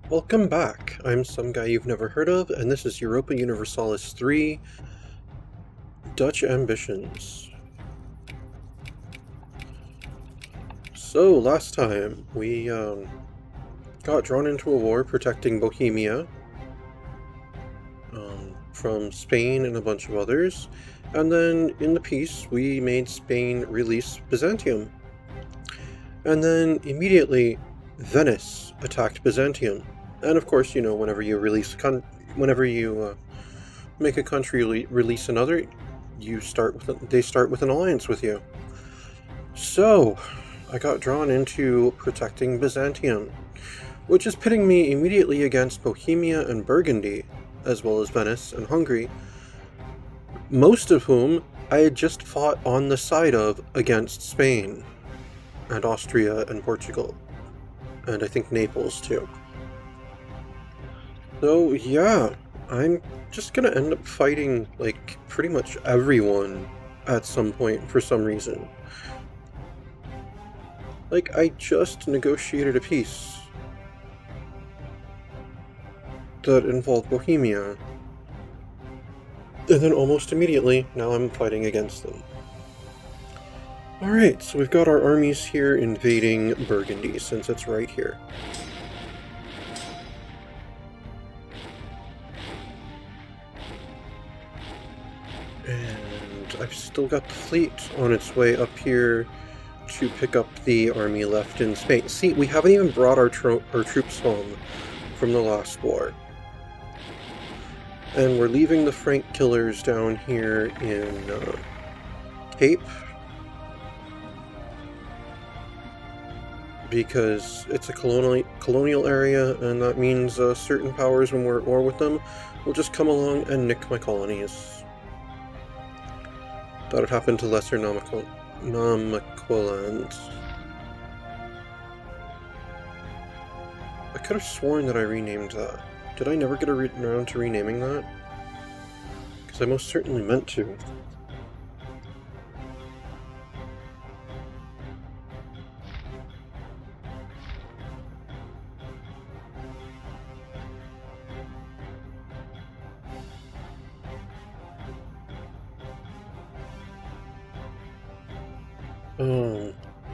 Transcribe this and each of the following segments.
Welcome back. I'm some guy you've never heard of, and this is Europa Universalis 3 Dutch Ambitions. So, last time we got drawn into a war protecting Bohemia from Spain and a bunch of others, and then in the peace we made Spain release Byzantium. And then immediately Venice attacked Byzantium. And of course, you know, whenever you make a country release another, they start with an alliance with you. So, I got drawn into protecting Byzantium, which is pitting me immediately against Bohemia and Burgundy, as well as Venice and Hungary, most of whom I had just fought on the side of against Spain, and Austria and Portugal, and I think Naples too. So yeah, I'm just gonna end up fighting, like, pretty much everyone at some point for some reason. Like, I just negotiated a peace that involved Bohemia, and then almost immediately, now I'm fighting against them. Alright, so we've got our armies here invading Burgundy, since it's right here. And I've still got the fleet on its way up here to pick up the army left in Spain. See, we haven't even brought our troops home from the last war. And we're leaving the Frank killers down here in Cape, because it's a colonial area, and that means certain powers, when we're at war with them, will just come along and nick my colonies. That would happen to lesser Namaqualand. I could have sworn that I renamed that. Did I never get around to renaming that? Because I most certainly meant to.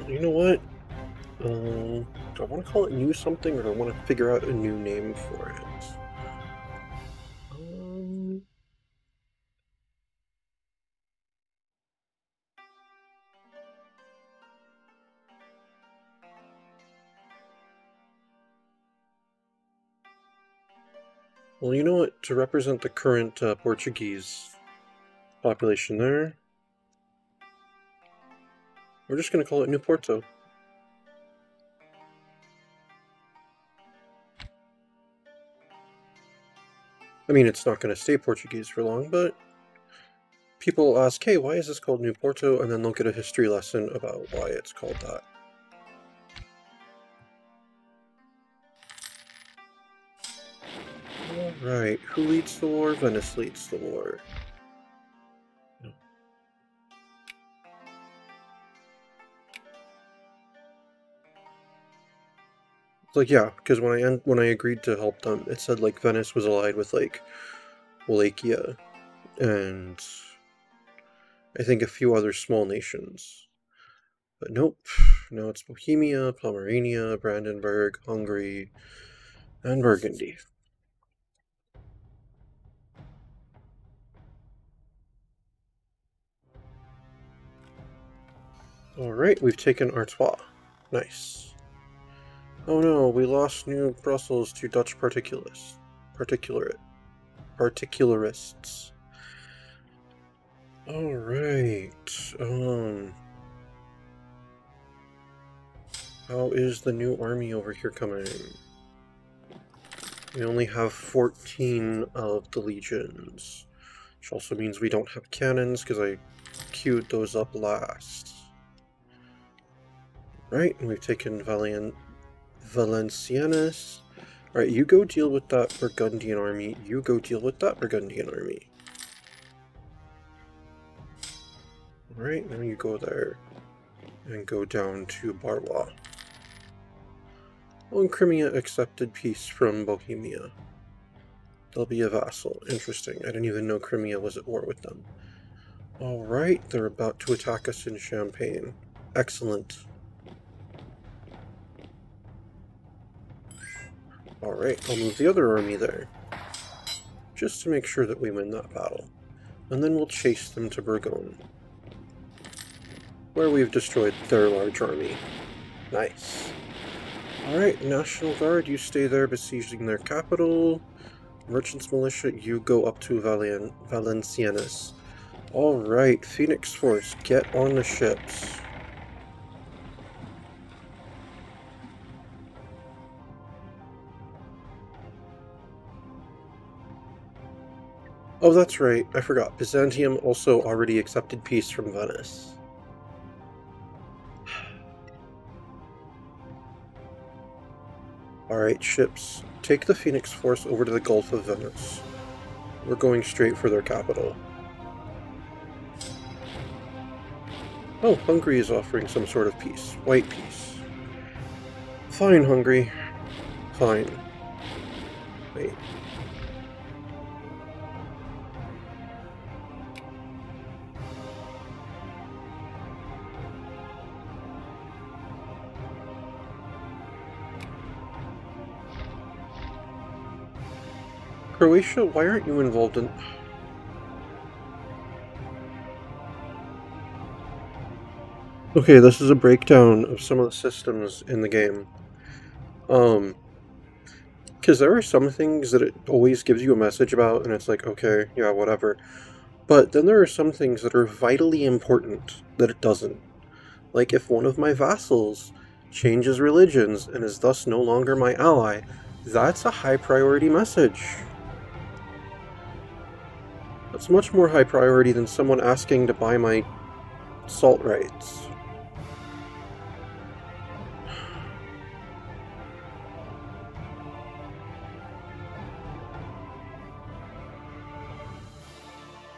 You know what? Do I want to call it New Something, or do I want to figure out a new name for it? Um, well, you know what? To represent the current Portuguese population there, we're just going to call it New Porto. I mean, it's not going to stay Portuguese for long, but people ask, hey, why is this called New Porto? And then they'll get a history lesson about why it's called that. Alright, who leads the war? Venice leads the war. It's like, yeah, because when I agreed to help them, it said, like, Venice was allied with, like, Wallachia, and I think a few other small nations. But nope, now it's Bohemia, Pomerania, Brandenburg, Hungary, and Burgundy. Alright, we've taken Artois. Nice. Oh no, we lost New Brussels to Dutch particularists. Alright, how is the new army over here coming? We only have 14 of the legions, which also means we don't have cannons, because I queued those up last. Right, and we've taken Valenciennes. Alright, you go deal with that Burgundian army, you go deal with that Burgundian army. Alright, now you go there, and go down to Barlois. Oh, and Crimea accepted peace from Bohemia. They'll be a vassal. Interesting. I didn't even know Crimea was at war with them. Alright, they're about to attack us in Champagne. Excellent. Alright, I'll move the other army there. Just to make sure that we win that battle. And then we'll chase them to Burgone, where we've destroyed their large army. Nice. Alright, National Guard, you stay there besieging their capital. Merchants Militia, you go up to Valenciennes. Alright, Phoenix Force, get on the ships. Oh, that's right, I forgot. Byzantium also already accepted peace from Venice. Alright, ships, take the Phoenix Force over to the Gulf of Venice. We're going straight for their capital. Oh, Hungary is offering some sort of peace. White peace. Fine, Hungary. Fine. Wait. Croatia, why aren't you involved in... Okay, this is a breakdown of some of the systems in the game. Because there are some things that it always gives you a message about, and it's like, okay, yeah, whatever. But then there are some things that are vitally important that it doesn't. Like if one of my vassals changes religions and is thus no longer my ally, that's a high priority message. That's much more high priority than someone asking to buy my salt rights.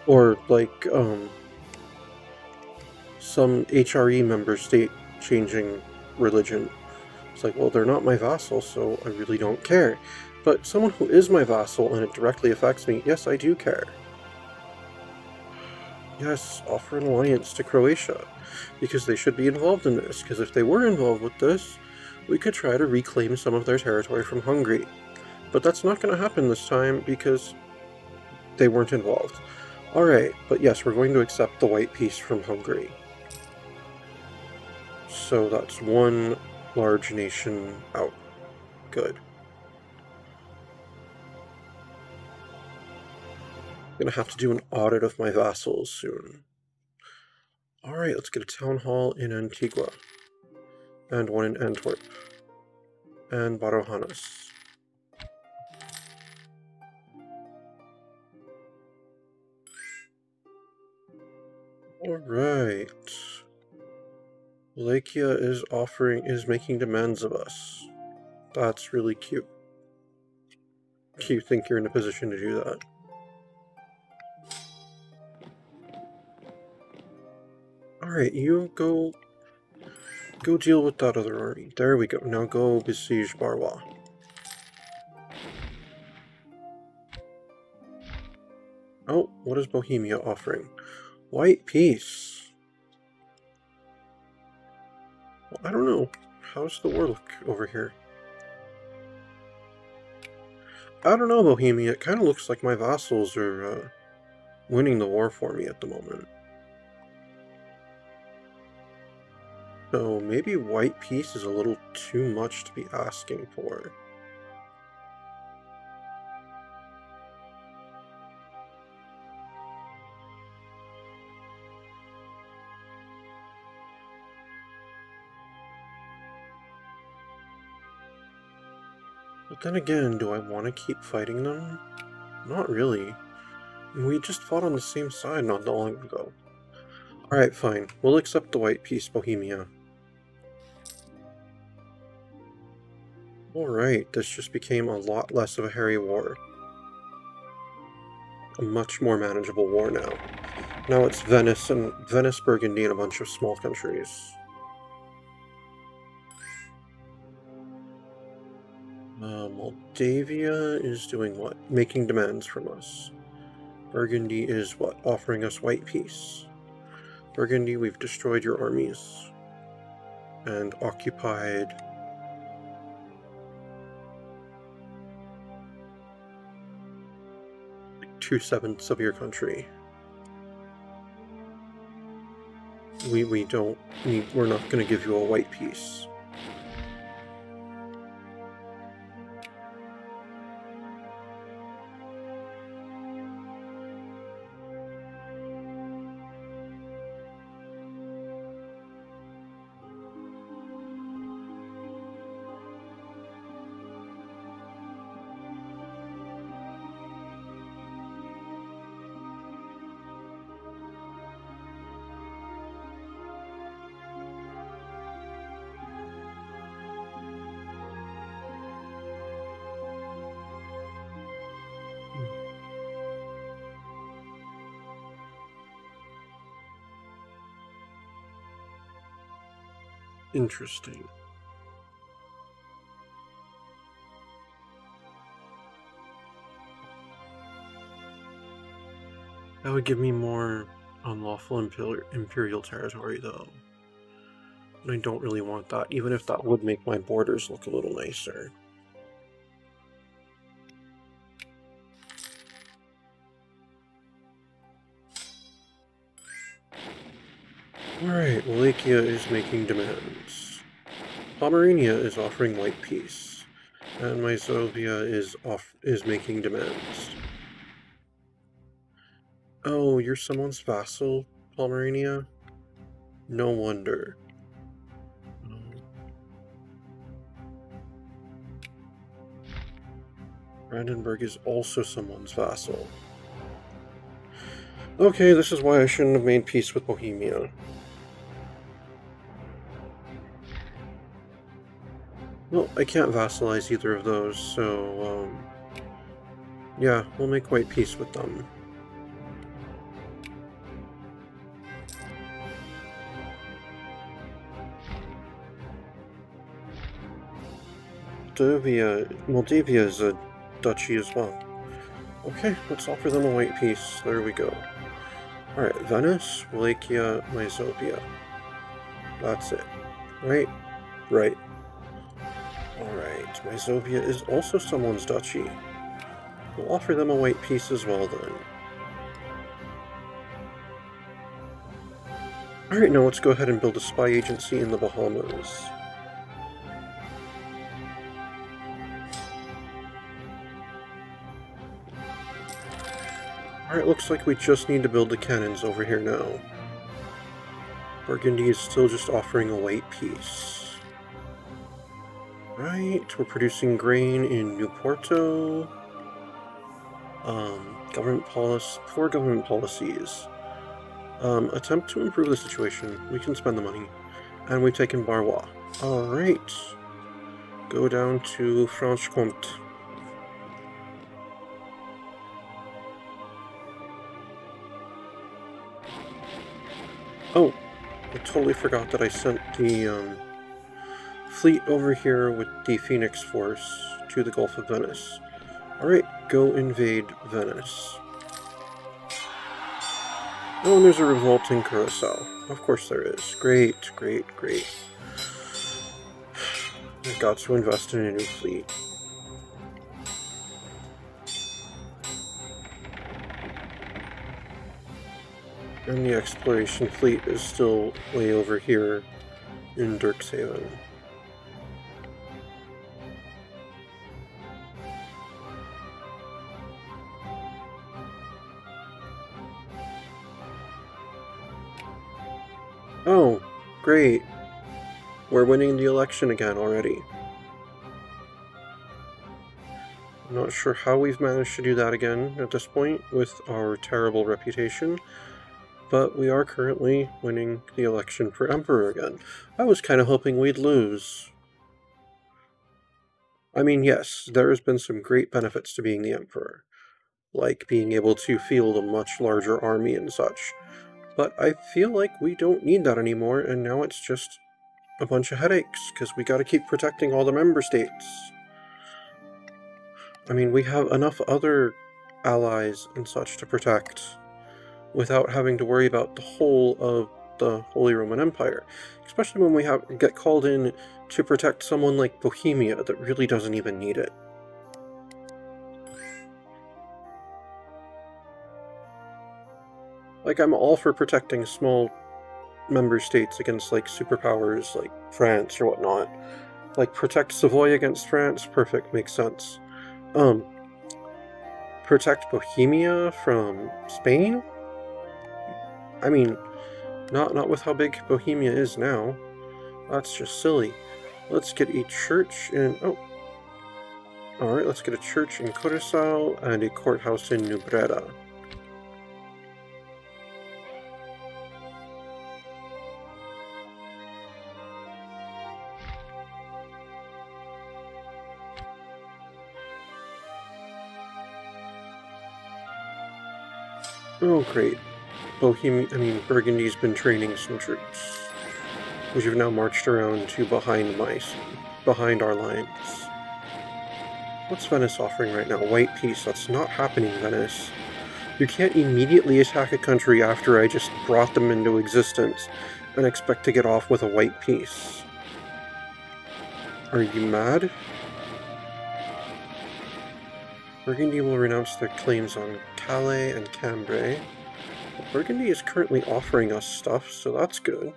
Or, like, some HRE member state changing religion. It's like, well, they're not my vassal, so I really don't care. But someone who is my vassal and it directly affects me, yes, I do care. Yes, offer an alliance to Croatia, because they should be involved in this, because if they were involved with this, we could try to reclaim some of their territory from Hungary. But that's not going to happen this time, because they weren't involved. Alright, but yes, we're going to accept the white peace from Hungary. So that's one large nation out. Good. I'm gonna have to do an audit of my vassals soon. Alright, let's get a town hall in Antigua. And one in Antwerp. And Barohanas. Alright. Wallachia is making demands of us. That's really cute. Do you think you're in a position to do that? Alright, you go deal with that other army. There we go. Now go besiege Barwa. Oh, what is Bohemia offering? White peace. Well, I don't know. How's the war look over here? I don't know, Bohemia. It kind of looks like my vassals are winning the war for me at the moment. So maybe white peace is a little too much to be asking for. But then again, do I want to keep fighting them? Not really. We just fought on the same side not that long ago. Alright, fine. We'll accept the white peace, Bohemia. Alright, this just became a lot less of a hairy war. A much more manageable war now. Now it's Venice, Burgundy, and a bunch of small countries. Moldavia is doing what? Making demands from us. Burgundy is what? Offering us white peace. Burgundy, we've destroyed your armies and occupied like 2/7 of your country. We're not going to give you a white peace. Interesting. That would give me more unlawful imperial territory, though. And I don't really want that, even if that would make my borders look a little nicer. Alright, Wallachia is making demands. Pomerania is offering white peace. And Myzovia is making demands. Oh, you're someone's vassal, Pomerania? No wonder. Brandenburg is also someone's vassal. Okay, this is why I shouldn't have made peace with Bohemia. Well, I can't vassalize either of those, so, yeah, we'll make white peace with them. Moldavia is a duchy as well. Okay, let's offer them a white peace. There we go. Alright, Venice, Wallachia, Myzovia. That's it. Right? Right. Alright, Myzovia is also someone's duchy. We'll offer them a white peace as well then. Alright, now let's go ahead and build a spy agency in the Bahamas. Alright, looks like we just need to build the cannons over here now. Burgundy is still just offering a white peace. Right, we're producing grain in New Porto. Four government policies. Attempt to improve the situation. We can spend the money. And we've taken Barrois. Alright. Go down to Franche-Comté. Oh, I totally forgot that I sent the fleet over here with the Phoenix Force to the Gulf of Venice. Alright, go invade Venice. Oh, and there's a revolt in Curacao. Of course there is. Great, great, great. I've got to invest in a new fleet. And the exploration fleet is still way over here in Dirkshaven. Oh, great. We're winning the election again already. I'm not sure how we've managed to do that again at this point with our terrible reputation, but we are currently winning the election for Emperor again. I was kind of hoping we'd lose. I mean, yes, there has been some great benefits to being the Emperor, like being able to field a much larger army and such. But I feel like we don't need that anymore, and now it's just a bunch of headaches, because we gotta keep protecting all the member states. I mean, we have enough other allies and such to protect without having to worry about the whole of the Holy Roman Empire. Especially when we get called in to protect someone like Bohemia that really doesn't even need it. Like, I'm all for protecting small member states against, like, superpowers like France or whatnot. Like, protect Savoy against France, perfect, makes sense. Protect Bohemia from Spain? I mean, not with how big Bohemia is now. That's just silly. Let's get a church in... Oh. Alright, let's get a church in Curaçao and a courthouse in New Breda. Oh, great. Burgundy's been training some troops, which have now marched around to behind our lines. What's Venice offering right now? White peace. That's not happening, Venice. You can't immediately attack a country after I just brought them into existence and expect to get off with a white peace. Are you mad? Burgundy will renounce their claims on Calais and Cambrai. Burgundy is currently offering us stuff, so that's good.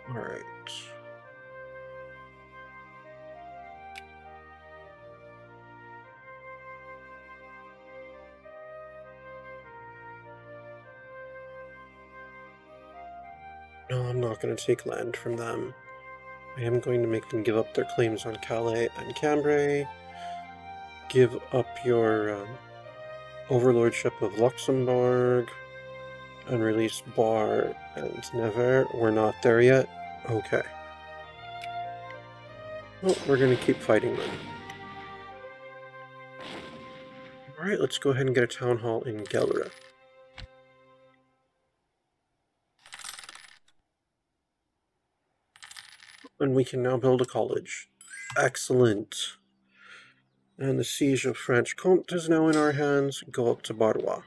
Alright. No, I'm not going to take land from them. I am going to make them give up their claims on Calais and Cambrai. Give up your overlordship of Luxembourg. And release Bar and Nevers. We're not there yet? Okay. Well, we're going to keep fighting them. Alright, let's go ahead and get a town hall in Gelre. And we can now build a college. Excellent. And the siege of Franche-Comté is now in our hands. Go up to Barrois.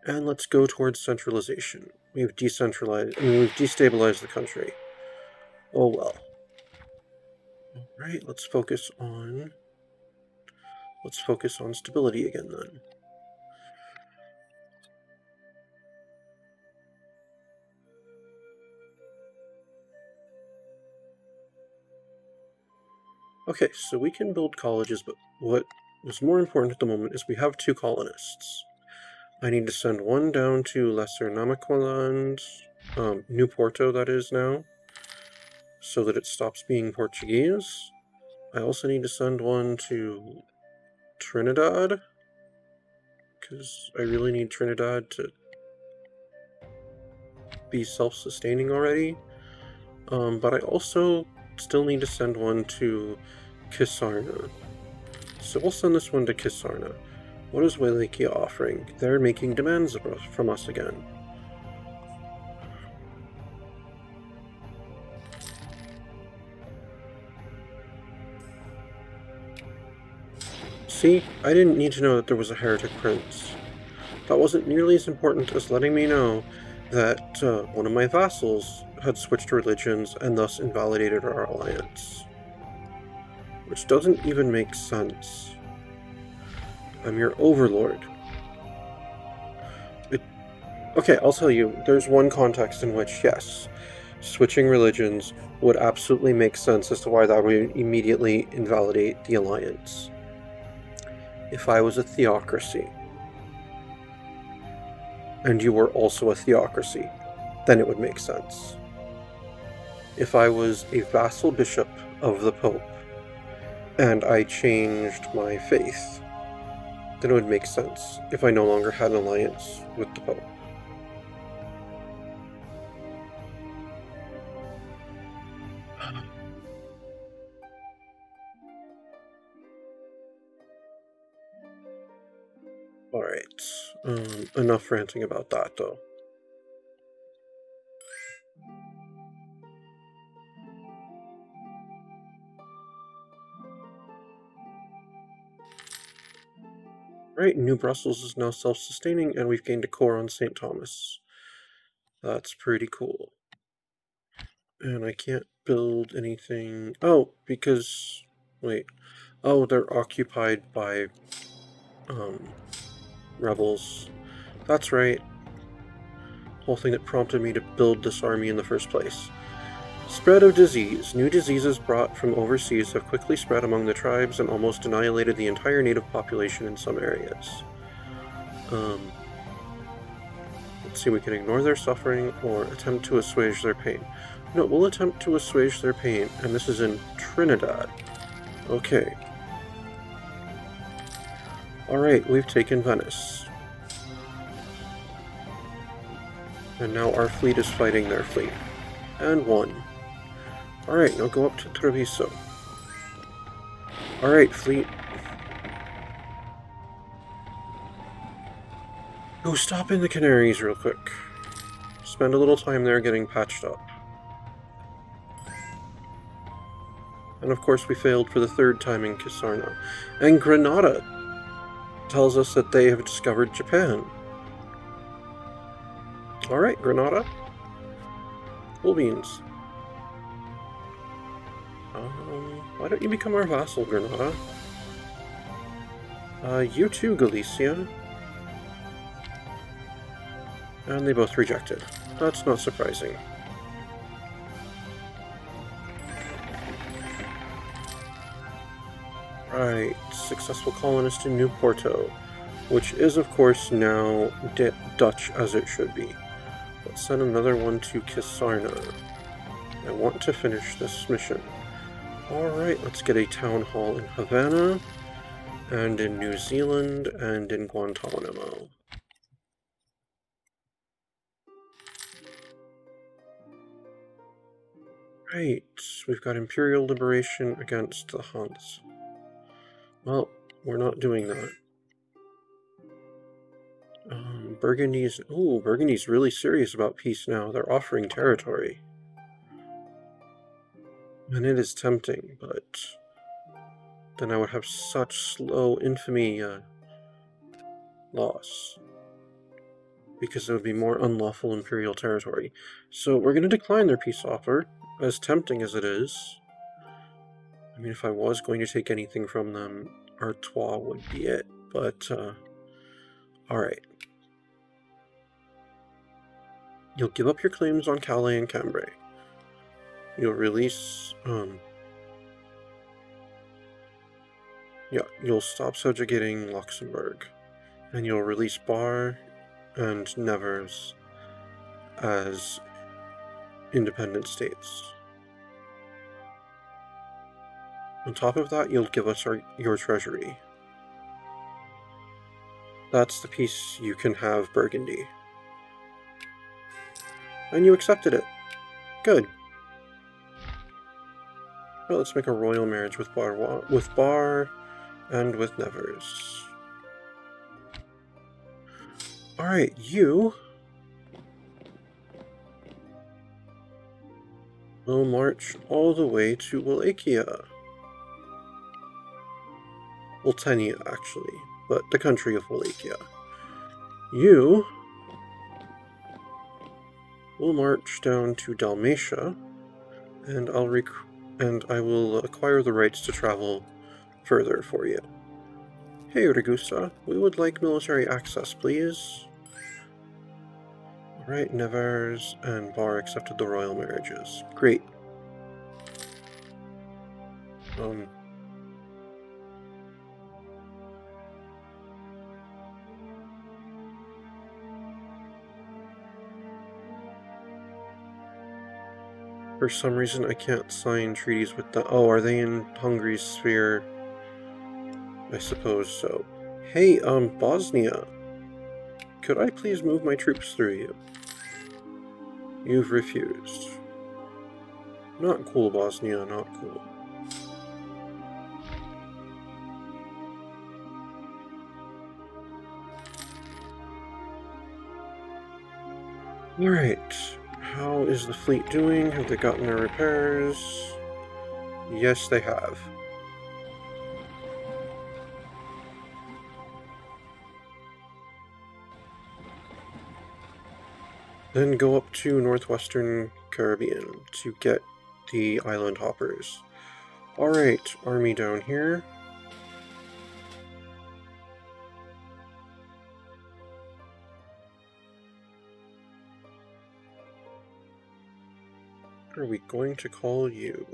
And let's go towards centralization. We've destabilized the country. Oh well. Alright, let's focus on stability again then. Okay, so we can build colleges, but what is more important at the moment is we have 2 colonists. I need to send one down to Lesser Namaqualand, New Porto that is now, so that it stops being Portuguese. I also need to send one to Trinidad, because I really need Trinidad to be self-sustaining already. But I also still need to send one to Kisarna. So we'll send this one to Kisarna. What is Wallachia offering? They're making demands from us again. See, I didn't need to know that there was a heretic prince. That wasn't nearly as important as letting me know that one of my vassals had switched religions and thus invalidated our alliance. Which doesn't even make sense. I'm your overlord. Okay, I'll tell you, there's one context in which, yes, switching religions would absolutely make sense as to why that would immediately invalidate the alliance. If I was a theocracy, and you were also a theocracy, then it would make sense. If I was a vassal bishop of the Pope, and I changed my faith, then it would make sense if I no longer had an alliance with the Pope. Alright, enough ranting about that, though. Right, New Brussels is now self-sustaining, and we've gained a core on St. Thomas. That's pretty cool. And I can't build anything... Oh, because... Wait. Oh, they're occupied by... rebels. That's right. Whole thing that prompted me to build this army in the first place. Spread of disease. New diseases brought from overseas have quickly spread among the tribes and almost annihilated the entire native population in some areas. Let's see, we can ignore their suffering or attempt to assuage their pain. No, we'll attempt to assuage their pain, and this is in Trinidad. Okay. Alright, we've taken Venice. And now our fleet is fighting their fleet. And won. Alright, now go up to Treviso. Alright, fleet. Go stop in the Canaries real quick. Spend a little time there getting patched up. And of course we failed for the third time in Kisarna. And Granada tells us that they have discovered Japan. Alright, Granada. Cool beans. Why don't you become our vassal, Granada? You too, Galicia. And they both rejected. That's not surprising. Right, successful colonist in New Porto, which is of course now Dutch as it should be. Let's send another one to Kisarna. I want to finish this mission. Alright, let's get a town hall in Havana, and in New Zealand, and in Guantanamo. Right, we've got Imperial Liberation against the Huns. Well, we're not doing that. Burgundy's really serious about peace now. They're offering territory. And it is tempting, but then I would have such slow infamy loss. Because it would be more unlawful imperial territory. So we're going to decline their peace offer, as tempting as it is. I mean, if I was going to take anything from them, Artois would be it, but, alright. You'll give up your claims on Calais and Cambrai. You'll release, yeah, you'll stop subjugating Luxembourg. And you'll release Bar and Nevers as independent states. On top of that, you'll give us your treasury. That's the piece you can have, Burgundy. And you accepted it. Good. Well, let's make a royal marriage with Bar and with Nevers. Alright, you will march all the way to Wallachia. Woltenia, actually, but the country of Wallachia. You will march down to Dalmatia, and I will acquire the rights to travel further for you. Hey, Ragusa, we would like military access, please. Alright, Nevers and Bar accepted the royal marriages. Great. For some reason, I can't sign treaties with them. Oh, are they in Hungary's sphere? I suppose so. Hey, Bosnia. Could I please move my troops through you? You've refused. Not cool, Bosnia, not cool. Alright. How is the fleet doing? Have they gotten their repairs? Yes, they have. Then go up to northwestern Caribbean to get the island hoppers. Alright, army down here. What are we going to call you?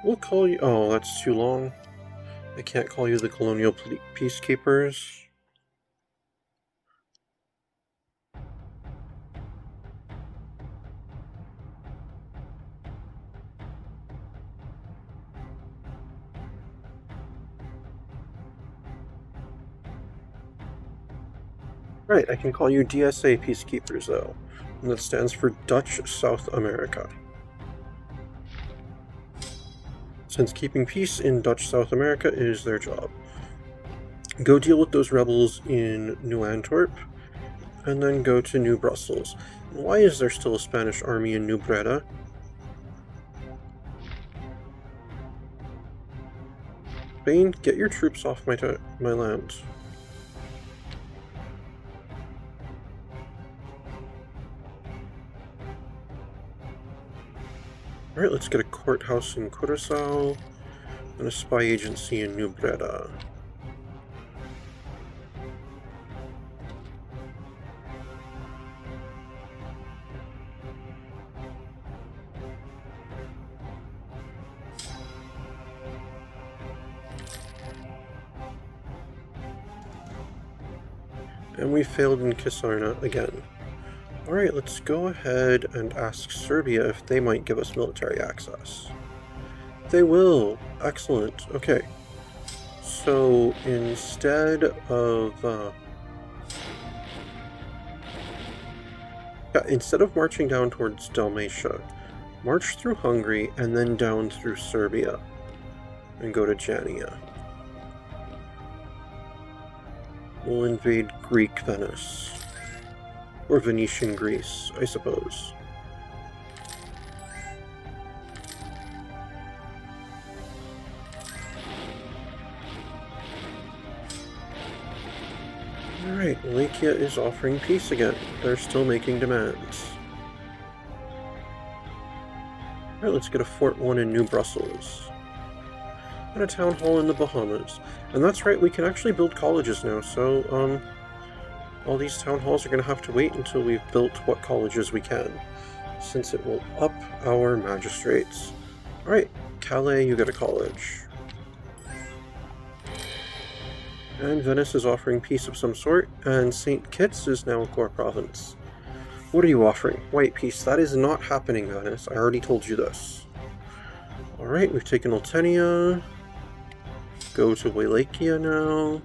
We'll call you... Oh, that's too long. I can't call you the Colonial Peacekeepers. Right, I can call you DSA Peacekeepers, though. And that stands for Dutch South America. Since keeping peace in Dutch South America is their job. Go deal with those rebels in New Antwerp, and then go to New Brussels. Why is there still a Spanish army in New Breda? Spain, get your troops off my land. Alright, let's get a courthouse in Curaçao and a spy agency in New Breda. And we failed in Kisarna again. Alright, let's go ahead and ask Serbia if they might give us military access. They will! Excellent. Okay. So, instead of marching down towards Dalmatia, march through Hungary and then down through Serbia and go to Jania. We'll invade Greek Venice. Or Venetian Greece, I suppose. Alright, Wallachia is offering peace again. They're still making demands. Alright, let's get a Fort 1 in New Brussels. And a town hall in the Bahamas. And that's right, we can actually build colleges now, so, all these town halls are going to have to wait until we've built what colleges we can, since it will up our magistrates. Alright, Calais, you get a college. And Venice is offering peace of some sort, and St. Kitts is now a core province. What are you offering? White peace. That is not happening, Venice. I already told you this. Alright, we've taken Oltenia. Go to Wallachia now.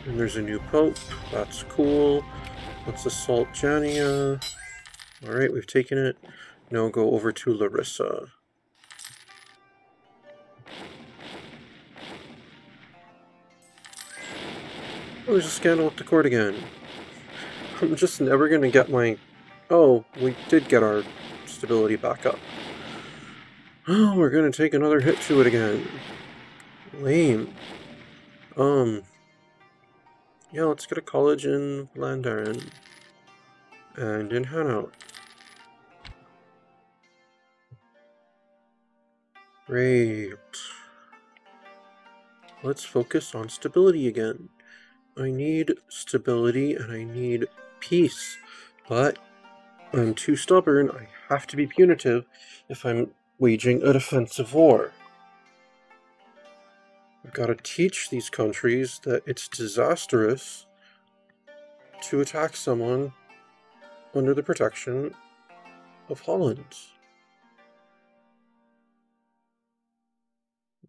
And there's a new pope. That's cool. Let's assault Jania. Alright, we've taken it. Now go over to Larissa. Oh, there's a scandal at the court again. I'm just never gonna get my... Oh, we did get our stability back up. Oh, we're gonna take another hit to it again. Lame. Yeah, let's get a college in Vlaanderen. And in Hainaut. Great. Let's focus on stability again. I need stability and I need peace. But I'm too stubborn. I have to be punitive if I'm waging a defensive war. I've got to teach these countries that it's disastrous to attack someone under the protection of Holland.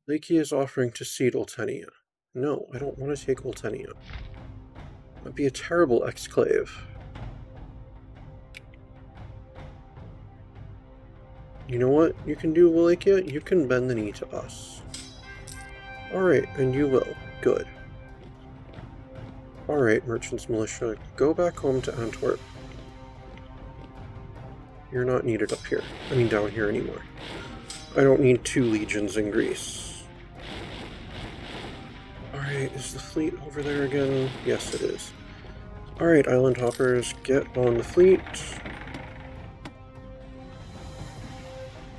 Wallachia is offering to cede Oltenia. No, I don't want to take Oltenia. That'd be a terrible exclave. You know what you can do, Wallachia? You can bend the knee to us. Alright, and you will. Good. Alright, Merchant's Militia, go back home to Antwerp. You're not needed up here. I mean, down here anymore. I don't need 2 legions in Greece. Alright, is the fleet over there again? Yes, it is. Alright, island hoppers, get on the fleet.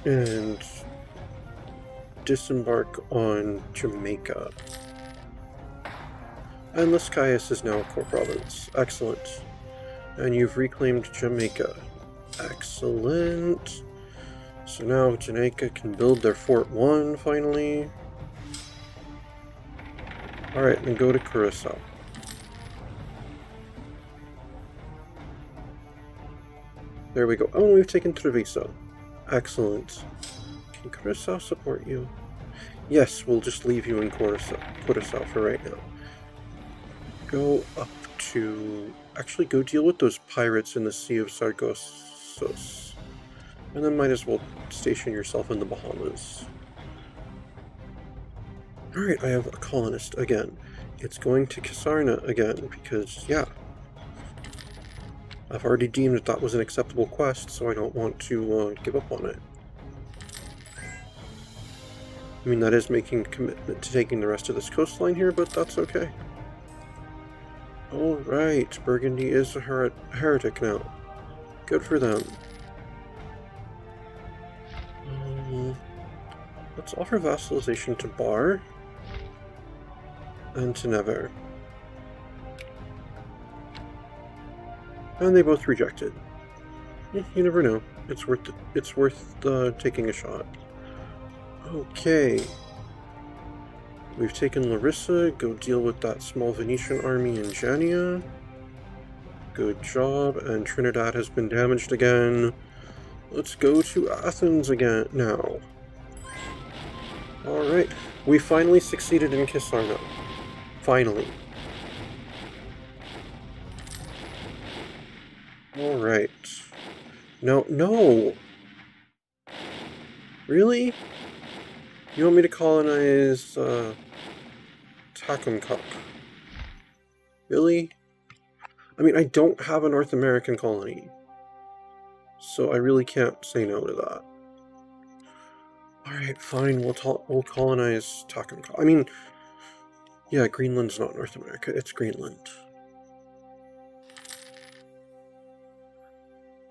And disembark on Jamaica. And Liscaius is now a core province. Excellent. And you've reclaimed Jamaica. Excellent. So now Jamaica can build their Fort 1 finally. Alright, then go to Curacao. There we go. Oh, and we've taken Treviso. Excellent. Can Curacao support you? Yes, we'll just leave you in Curacao for right now. Go up to... Actually, go deal with those pirates in the Sea of Sargassos. And then might as well station yourself in the Bahamas. Alright, I have a colonist again. It's going to Kasarna again, because, yeah. I've already deemed that that was an acceptable quest, so I don't want to give up on it. I mean, that is making a commitment to taking the rest of this coastline here, but that's okay. Alright, Burgundy is a heretic now. Good for them. Let's offer vassalization to Bar and to Nevers. And they both rejected. You never know. It's worth taking a shot. Okay. We've taken Larissa. Go deal with that small Venetian army in Jania. Good job. And Trinidad has been damaged again. Let's go to Athens again now. Alright. We finally succeeded in Kisarna. Finally. Alright. No! Really? You want me to colonize, Takumkuk? Really? I mean, I don't have a North American colony. So I really can't say no to that. Alright, fine, we'll colonize Takumkuk. I mean, yeah, Greenland's not North America, it's Greenland.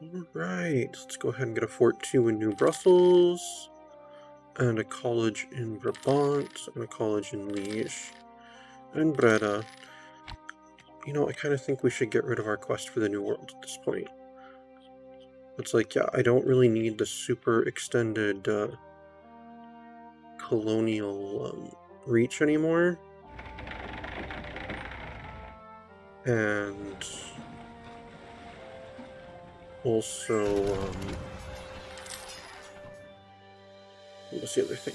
Alright, let's go ahead and get a Fort 2 in New Brussels, and a college in Brabant, and a college in Liège, and Breda. You know, I kind of think we should get rid of our quest for the New World at this point. It's like, yeah, I don't really need the super extended colonial reach anymore. And also, what's the other thing?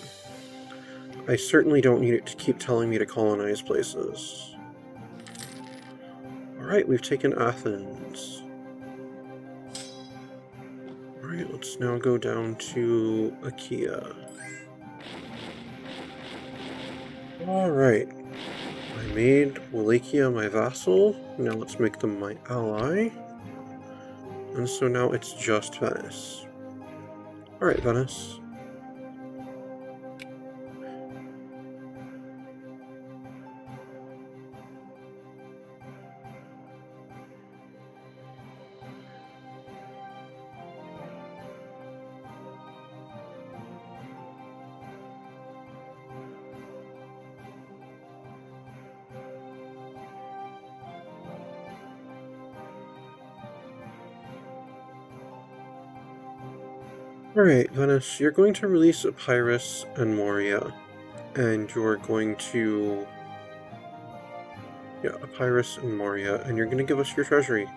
I certainly don't need it to keep telling me to colonize places. Alright, we've taken Athens. Alright, let's now go down to Achaia. Alright. I made Wallachia my vassal. Now let's make them my ally. And so now it's just Venice. Alright, Venice. Alright, Venice, you're going to release Epirus and Moria, and you're going to... yeah, Epirus and Moria, and you're going to give us your treasury.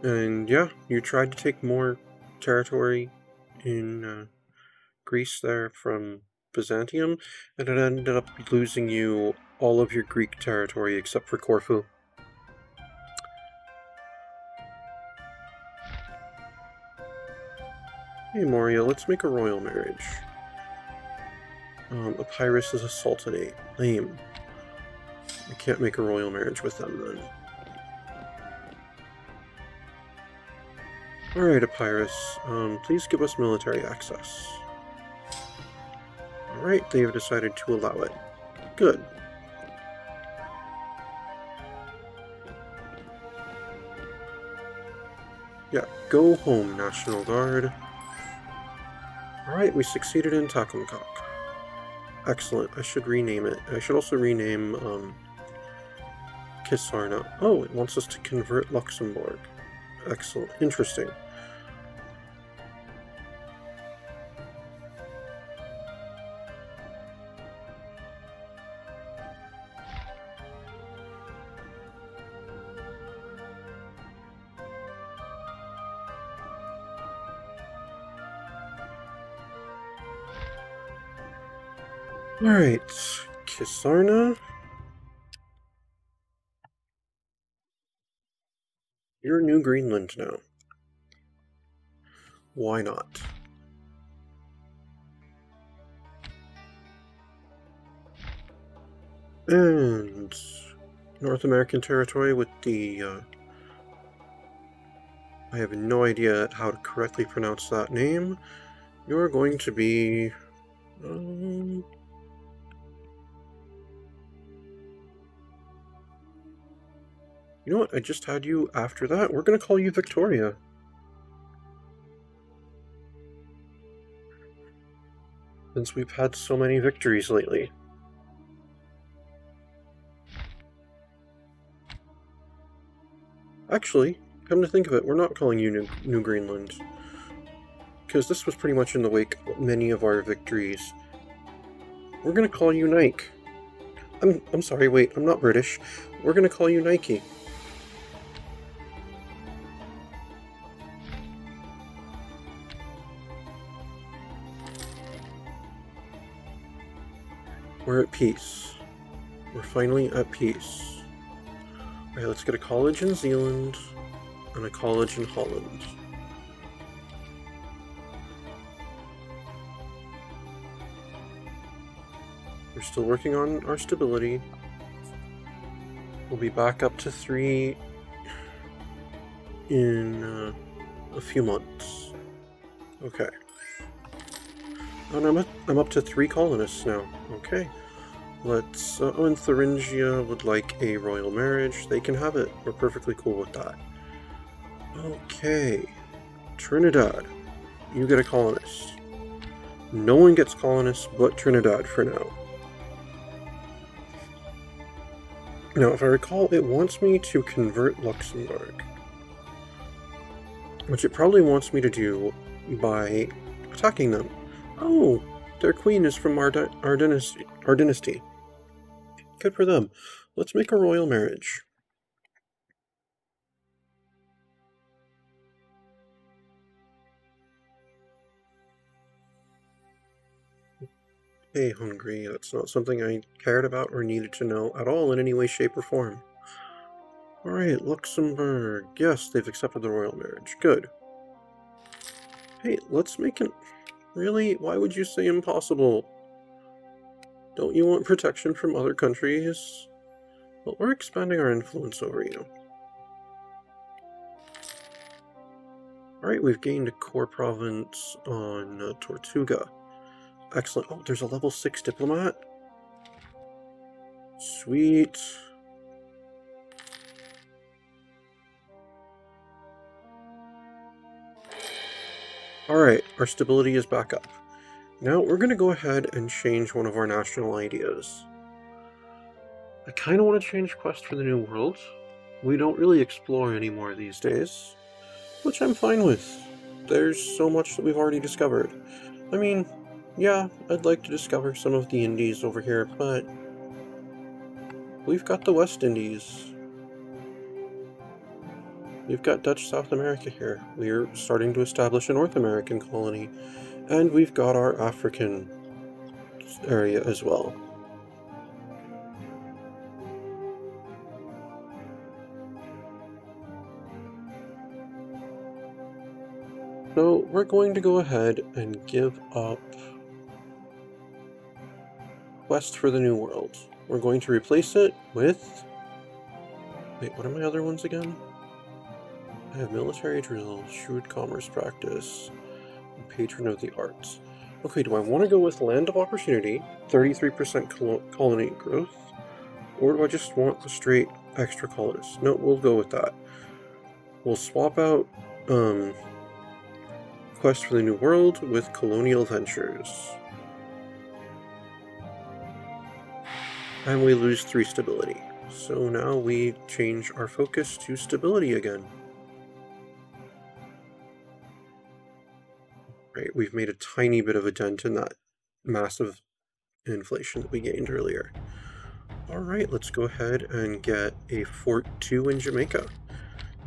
And yeah, you tried to take more territory in Greece there from Byzantium, and it ended up losing you all of your Greek territory except for Corfu. Hey Moria, let's make a royal marriage. Epirus is a sultanate. Lame. I can't make a royal marriage with them then. Alright, Epirus, please give us military access. Alright, they have decided to allow it. Good. Yeah, go home, National Guard. Alright, we succeeded in Takumkak. Excellent, I should rename it. I should also rename, Kisarna. Oh, it wants us to convert Luxembourg. Excellent. Interesting. Alright, Kisarna. You're New Greenland now. Why not? And North American territory with the, I have no idea how to correctly pronounce that name. You're going to be, you know what, I just had you after that. We're going to call you Victoria. Since we've had so many victories lately. Actually, come to think of it, we're not calling you New Greenland. Because this was pretty much in the wake of many of our victories. We're gonna call you Nike. I'm sorry, wait, I'm not British. We're gonna call you Nike. We're at peace. We're finally at peace. Alright, let's get a college in Zealand and a college in Holland. We're still working on our stability. We'll be back up to 3 in a few months. Okay. And I'm up to 3 colonists now. Okay. Let's, oh, and Thuringia would like a royal marriage. They can have it. We're perfectly cool with that. Okay. Trinidad. You get a colonist. No one gets colonists but Trinidad for now. Now, if I recall, it wants me to convert Luxembourg. Which it probably wants me to do by attacking them. Oh, their queen is from our dynasty. Good for them. Let's make a royal marriage. Hey, Hungary, that's not something I cared about or needed to know at all in any way, shape, or form. Alright, Luxembourg. Yes, they've accepted the royal marriage. Good. Hey, let's make it... Really? Why would you say impossible? Don't you want protection from other countries? Well, we're expanding our influence over you. Alright, we've gained a core province on Tortuga. Excellent. Oh, there's a level 6 diplomat. Sweet. Alright, our stability is back up. Now we're going to go ahead and change one of our national ideas. I kind of want to change Quest for the New World. We don't really explore anymore these days, which I'm fine with. There's so much that we've already discovered. I mean, yeah, I'd like to discover some of the Indies over here, but we've got the West Indies. we've got Dutch South America here. We're starting to establish a North American colony. And we've got our African area as well. So we're going to go ahead and give up Quest for the New World. We're going to replace it with... Wait, what are my other ones again? I have Military Drill, Shrewd Commerce Practice, and Patron of the Arts. Okay, do I want to go with Land of Opportunity, 33% colony growth, or do I just want the straight extra colonists? No, we'll go with that. We'll swap out Quest for the New World with Colonial Ventures. And we lose 3 stability. So now we change our focus to stability again. Right, we've made a tiny bit of a dent in that massive inflation that we gained earlier. Alright, let's go ahead and get a Fort 2 in Jamaica.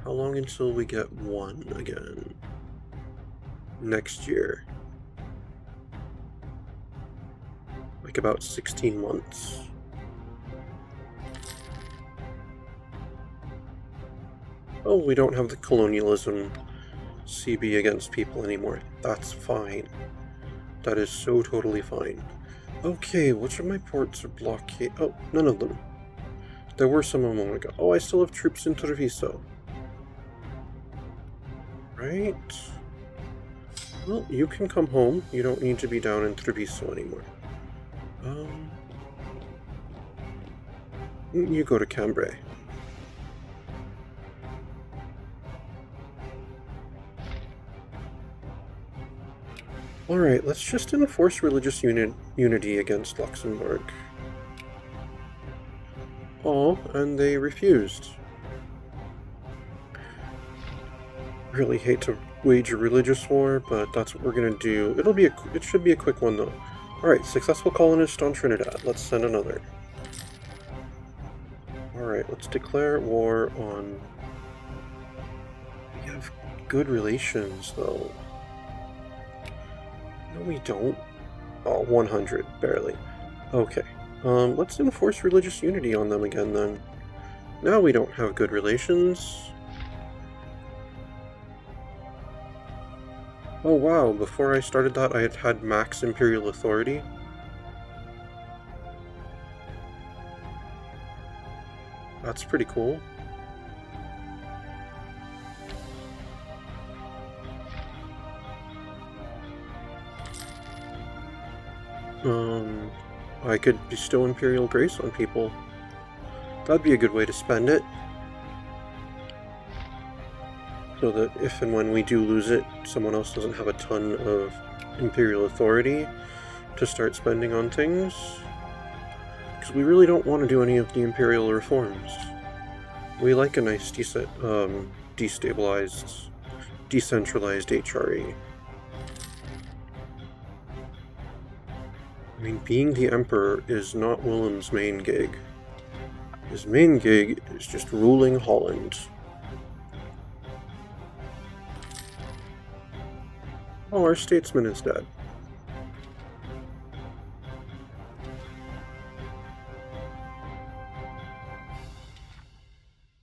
How long until we get 1 again? Next year. Like about 16 months. Oh, we don't have the colonialism CB against people anymore. That's fine. That is so totally fine. Okay, which of my ports are blockaded? Oh, none of them. There were some a moment ago. Oh, I still have troops in Treviso. Right. Well, you can come home. You don't need to be down in Treviso anymore. You go to Cambrai. Alright, let's just enforce religious unity against Luxembourg. Oh, and they refused. Really hate to wage a religious war, but that's what we're gonna do. It should be a quick one though. Alright, successful colonist on Trinidad. Let's send another. Alright, let's declare war on... We have good relations though. No, we don't. Oh, 100, barely. Okay. Let's enforce religious unity on them again, then. Now we don't have good relations. Oh, wow. Before I started that, I had had max imperial authority. That's pretty cool. I could bestow Imperial Grace on people. That'd be a good way to spend it. So that if and when we do lose it, someone else doesn't have a ton of Imperial authority to start spending on things. Because we really don't want to do any of the Imperial reforms. We like a nice, decentralized HRE. I mean, being the Emperor is not Willem's main gig. His main gig is just ruling Holland. Oh, our statesman is dead.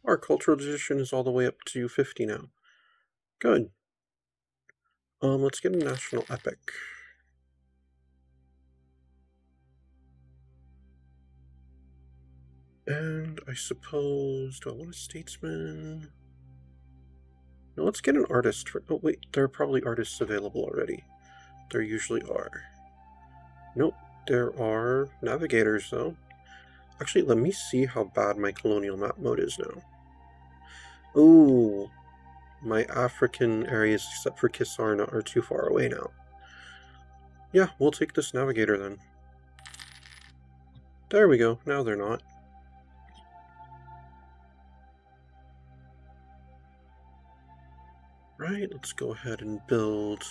Our cultural tradition is all the way up to 50 now. Good. Let's get a national epic. And I suppose, do I want a statesman? No, let's get an artist. Oh wait, there are probably artists available already. There usually are. Nope, there are navigators though. Actually, let me see how bad my colonial map mode is now. Ooh, my African areas except for Kisarna are too far away now. Yeah, we'll take this navigator then. There we go, now they're not. Right, let's go ahead and build...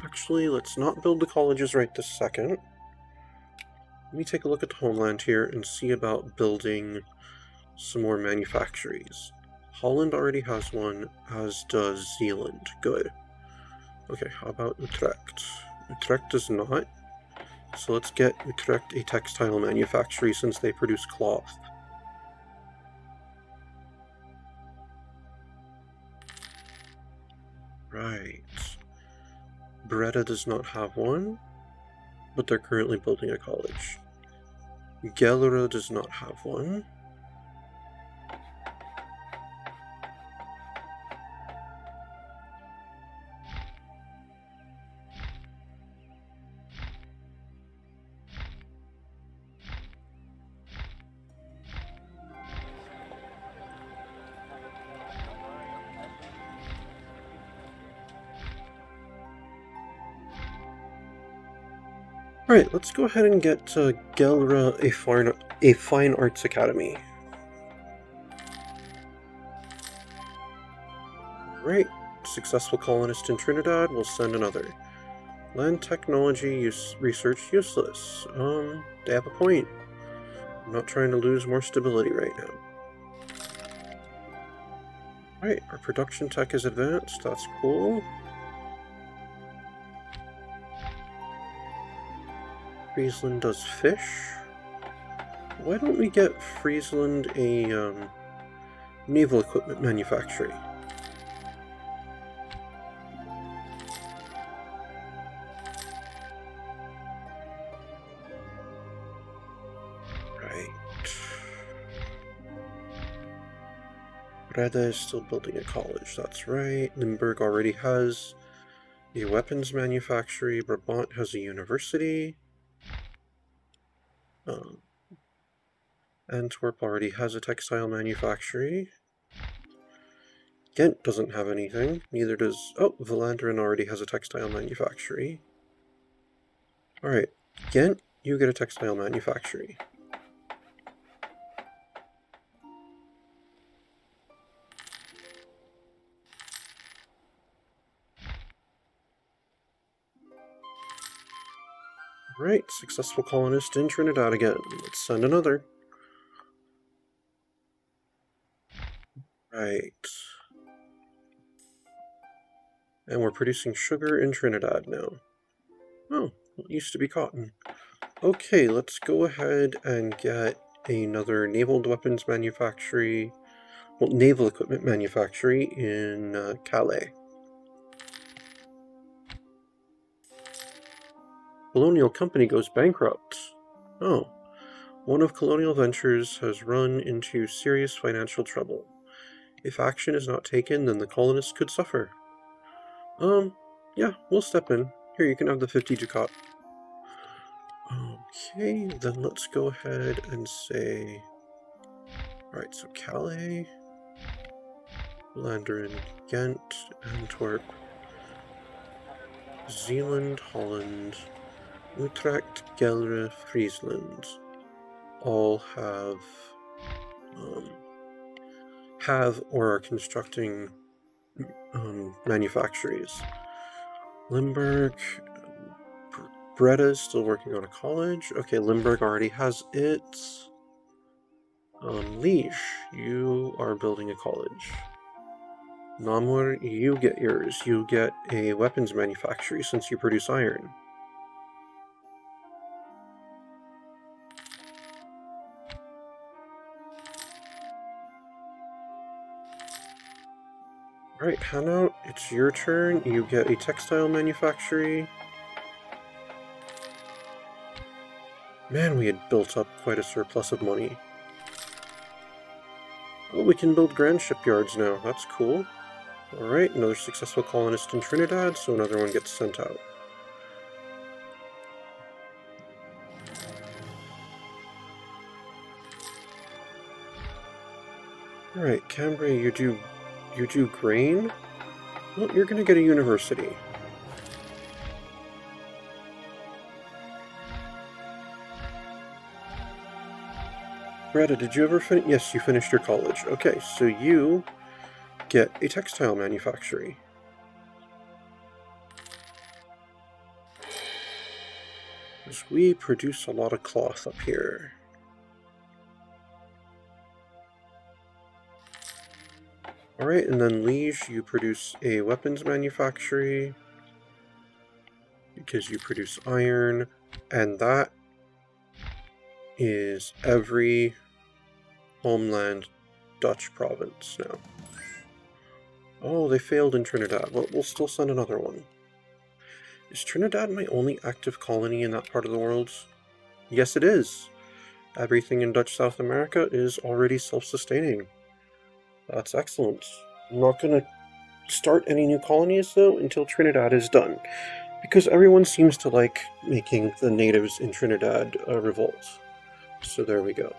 Actually, let's not build the colleges right this second. Let me take a look at the homeland here and see about building some more manufactories. Holland already has one, as does Zealand. Good. Okay, how about Utrecht? Utrecht does not. So let's get Utrecht a textile manufactory since they produce cloth. Right. Breda does not have one, but they're currently building a college. Gelre does not have one. Alright, let's go ahead and get Gelre a fine arts academy. Right, successful colonist in Trinidad, we'll send another. Land technology research useless. They have a point. I'm not trying to lose more stability right now. Alright, our production tech is advanced, that's cool. Friesland does fish. Why don't we get Friesland a naval equipment manufactory? Right. Breda is still building a college, that's right. Limburg already has a weapons manufactory. Brabant has a university. Antwerp already has a textile manufactory. Ghent doesn't have anything, neither does... Oh, Vlaanderen already has a textile manufactory. Alright, Ghent, you get a textile manufactory. Right, successful colonist in Trinidad again. Let's send another. Right. And we're producing sugar in Trinidad now. Oh, it used to be cotton. Okay, let's go ahead and get another naval weapons manufactory, well, naval equipment manufactory in Calais. Colonial Company goes bankrupt. Oh, one of Colonial Ventures has run into serious financial trouble. If action is not taken, then the colonists could suffer. Yeah, we'll step in. Here, you can have the 50 ducat. Okay, then let's go ahead and say... Alright, so Calais, Vlaanderen, Ghent, Antwerp, Zealand, Holland, Utrecht, Gelre, Friesland all have or are constructing manufactories. Limburg, Breda is still working on a college. Okay, Limburg already has it. Liege, you are building a college. Namur, you get yours. You get a weapons manufactory since you produce iron. Alright, Hanout, it's your turn. You get a textile manufactory. Man, we had built up quite a surplus of money. Oh, we can build grand shipyards now. That's cool. Alright, another successful colonist in Trinidad, so another one gets sent out. Alright, Cambrai, you do grain? Well, you're gonna get a university. Breda, did you ever finish? Yes, you finished your college. Okay, so you get a textile manufactory. Because we produce a lot of cloth up here. Alright, and then Liege, you produce a weapons manufactory because you produce iron, and that is every homeland Dutch province now. Oh, they failed in Trinidad. Well, we'll still send another one. Is Trinidad my only active colony in that part of the world? Yes, it is. Everything in Dutch South America is already self-sustaining. That's excellent. I'm not going to start any new colonies, though, until Trinidad is done, because everyone seems to like making the natives in Trinidad revolt. So there we go.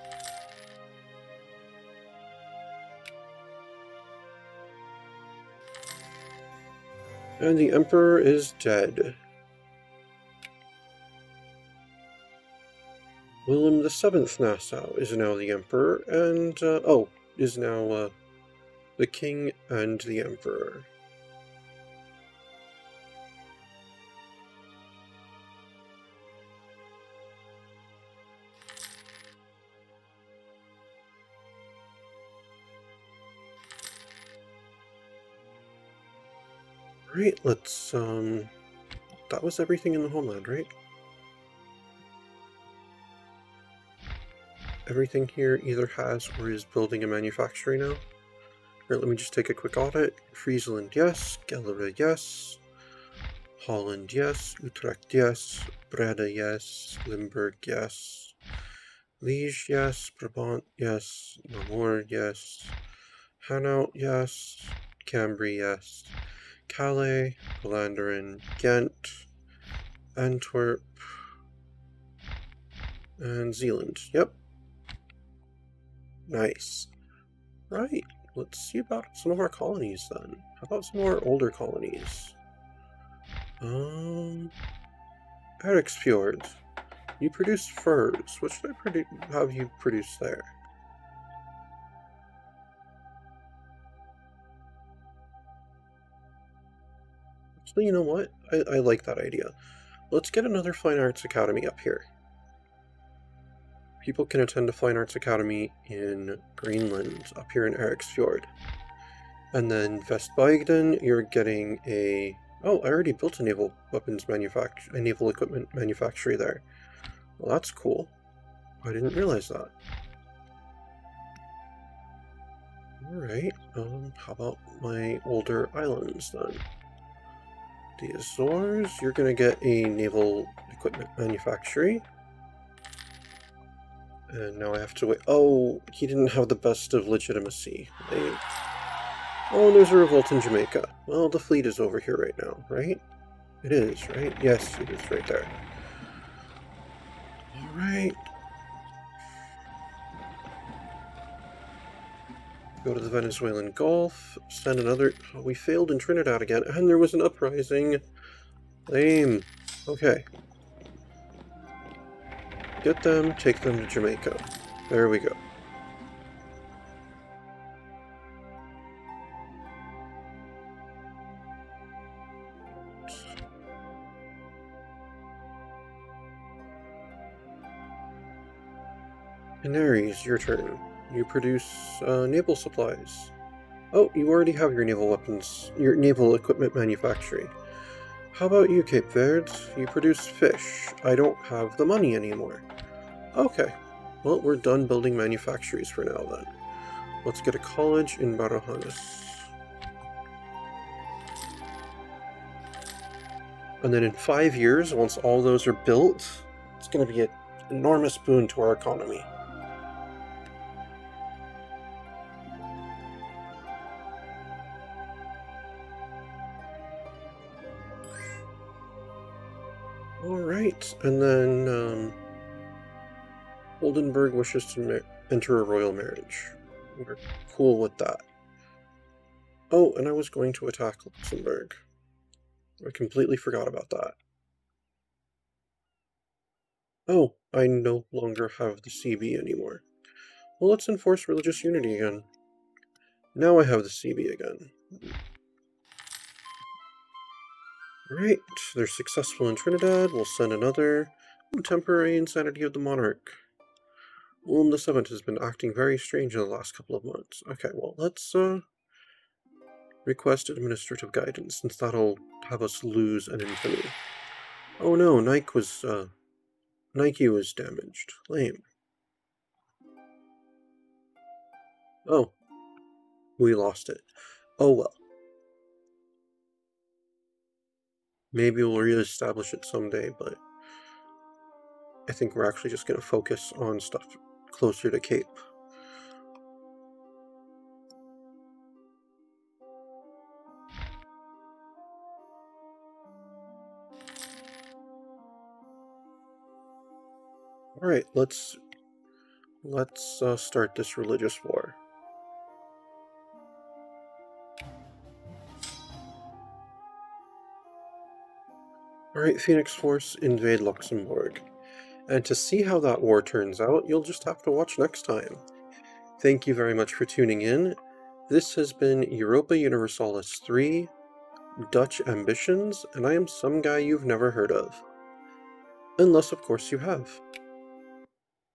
And the Emperor is dead. William VII Nassau is now the Emperor, and, is now, the King and the Emperor. Right, let's, that was everything in the homeland, right? Everything here either has or is building a manufactory now. Right, let me just take a quick audit. Friesland, yes. Gelre, yes. Holland, yes. Utrecht, yes. Breda, yes. Limburg, yes. Liege, yes. Brabant, yes. Namur, yes. Hainaut, yes. Cambrai, yes. Calais, Vlaanderen, Ghent, Antwerp, and Zealand. Yep. Nice. Right. Let's see about some of our colonies then. How about some of our older colonies? Eriksfjord. You produce furs. What should I have you produce there? Actually, you know what? I like that idea. Let's get another Fine Arts Academy up here. People can attend a Fine Arts Academy in Greenland, up here in Eriksfjord. And then Vestbygden, you're getting a... Oh, I already built a naval weapons manufacturer, a naval equipment manufactory there. Well, that's cool. I didn't realize that. Alright, how about my older islands then? The Azores, you're gonna get a naval equipment manufactory. And now I have to wait. Oh, he didn't have the best of legitimacy. Oh, and there's a revolt in Jamaica. Well, the fleet is over here right now, right? It is, right? Yes, it is right there. Alright. Go to the Venezuelan Gulf. Send another... Oh, we failed in Trinidad again, and there was an uprising. Lame. Okay. Get them, take them to Jamaica. There we go. Canaries, your turn. You produce naval supplies. Oh, you already have your naval weapons, your naval equipment manufacturing. How about you, Cape Verde? You produce fish. I don't have the money anymore. Okay. Well, we're done building manufactories for now then. Let's get a college in Barajanes. And then in 5 years, once all those are built, it's going to be an enormous boon to our economy. Alright, and then Oldenburg wishes to enter a royal marriage. We're cool with that. Oh, and I was going to attack Luxembourg. I completely forgot about that. Oh, I no longer have the CB anymore. Well, let's enforce religious unity again. Now I have the CB again. Alright, they're successful in Trinidad. We'll send another. Temporary insanity of the monarch. William VII has been acting very strange in the last couple of months. Okay, well, let's Request administrative guidance, since that'll have us lose an infamy. Oh no, Nike was damaged. Lame. Oh, we lost it. Oh well. Maybe we'll reestablish it someday, but I think we're actually just going to focus on stuff closer to Cape. Alright, let's start this religious war. Alright, Phoenix Force, invade Luxembourg. And to see how that war turns out, you'll just have to watch next time. Thank you very much for tuning in. This has been Europa Universalis 3, Dutch Ambitions, and I am some guy you've never heard of. Unless, of course, you have.